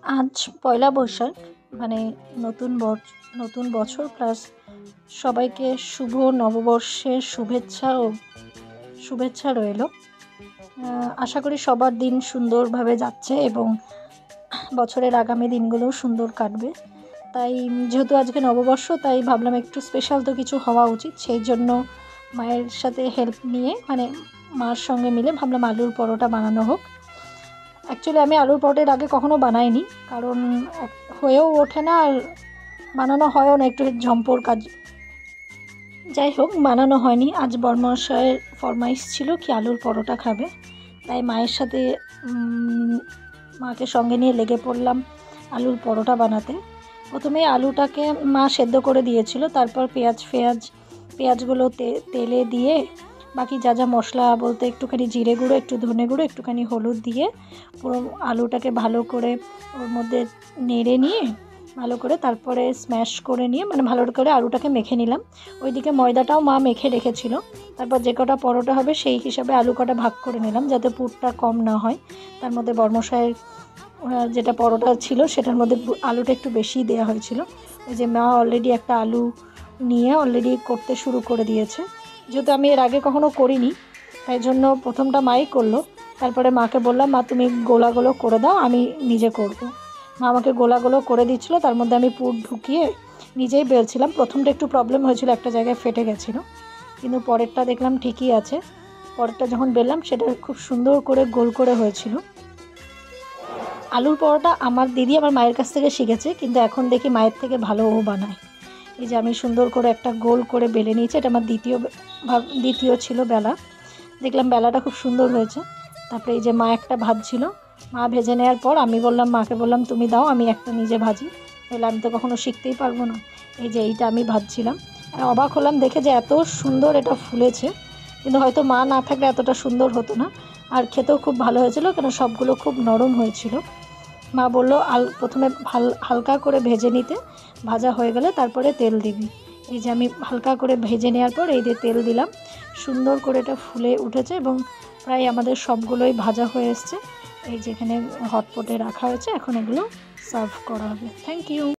আজ পয়লা বৈশাখ, মানে নতুন বছর প্লাস সবাইকে শুভ নববর্ষের শুভেচ্ছা রইল। আশা করি সবার দিন সুন্দরভাবে যাচ্ছে এবং বছরের আগামী দিনগুলোও সুন্দর কাটবে। তাই যেহেতু আজকে নববর্ষ, তাই ভাবলাম একটু স্পেশাল তো কিছু হওয়া উচিত। সেই জন্য মায়ের সাথে হেল্প নিয়ে, মানে মার সঙ্গে মিলে ভাবলাম আলুর পরোটা বানানো হোক। অ্যাকচুয়ালি আমি আলুর পরোটা এর আগে কখনো বানাইনি, কারণ হয়েও ওঠে না আর বানানো হয়ও না, একটু ঝম্পর কাজ। যাই হোক, বানানো হয়নি। আজ বরমশাইয়ের ফরমাইশ ছিল কি আলুর পরোটা খাবে, তাই মায়ের সাথে মাকে সঙ্গে নিয়ে লেগে পড়লাম আলুর পরোটা বানাতে। প্রথমে আলুটাকে মা সেদ্ধ করে দিয়েছিল, তারপর পেঁয়াজগুলো তেলে দিয়ে বাকি যা যা মশলা বলতে একটুখানি জিরে গুঁড়ো, একটু ধনে গুঁড়ো, একটুখানি হলুদ দিয়ে পুরো আলুটাকে ভালো করে ওর মধ্যে নেড়ে নিয়ে ভালো করে তারপরে স্ম্যাশ করে নিয়ে, মানে ভালো করে আলুটাকে মেখে নিলাম। ওইদিকে ময়দাটাও মা মেখে রেখেছিল। তারপর যে কটা পরোটা হবে সেই হিসাবে আলু কটা ভাগ করে নিলাম, যাতে পুরটা কম না হয়। তার মধ্যে বরমশাইয়ের যেটা পরোটা ছিল সেটার মধ্যে আলুটা একটু বেশি দেওয়া হয়েছিল। ওই যে মা অলরেডি একটা আলু নিয়ে অলরেডি করতে শুরু করে দিয়েছে। যেহেতু আমি এর আগে কখনো করিনি, তাই জন্য প্রথমটা মাই করলো। তারপরে মাকে বললাম, মা তুমি গোলাগুলো করে দাও, আমি নিজে করব। মা আমাকে গোলাগুলো করে দিচ্ছিলো, তার মধ্যে আমি পুর ঢুকিয়ে নিজেই বেলছিলাম। প্রথমটা একটু প্রবলেম হয়েছিল, একটা জায়গায় ফেটে গেছিলো, কিন্তু পরেরটা দেখলাম ঠিকই আছে। পরেরটা যখন বেললাম সেটা খুব সুন্দর করে গোল করে হয়েছিল। আলুর পরোটা আমার দিদি আমার মায়ের কাছ থেকে শিখেছে, কিন্তু এখন দেখি মায়ের থেকে ভালো ও বানায়। এই যে আমি সুন্দর করে একটা গোল করে বেলে নিয়েছি, এটা আমার দ্বিতীয় ছিল বেলা। দেখলাম বেলাটা খুব সুন্দর হয়েছে। তারপরে এই যে মা একটা ভাজছিল, মা ভেজে নেওয়ার পর আমি মাকে বললাম তুমি দাও, আমি একটা নিজে ভাজি, তাহলে আমি তো কখনো শিখতেই পারবো না। এই যে এইটা আমি ভাজছিলাম, অবাক হলাম দেখে যে এত সুন্দর এটা ফুলেছে, কিন্তু হয়তো মা না থাকলে এতটা সুন্দর হতো না। আর খেতেও খুব ভালো হয়েছিল, কেন সবগুলো খুব নরম হয়েছিল। মা বললো প্রথমে হালকা করে ভেজে নিতে, ভাজা হয়ে গেলে তারপরে তেল দিবি। এই যে আমি হালকা করে ভেজে নেওয়ার পর এই যে তেল দিলাম, সুন্দর করে এটা ফুলে উঠেছে এবং প্রায় আমাদের সবগুলোই ভাজা হয়ে এসছে। এই যেখানে হটপটে রাখা হয়েছে, এখন এগুলো সার্ভ করা হবে। Thank you.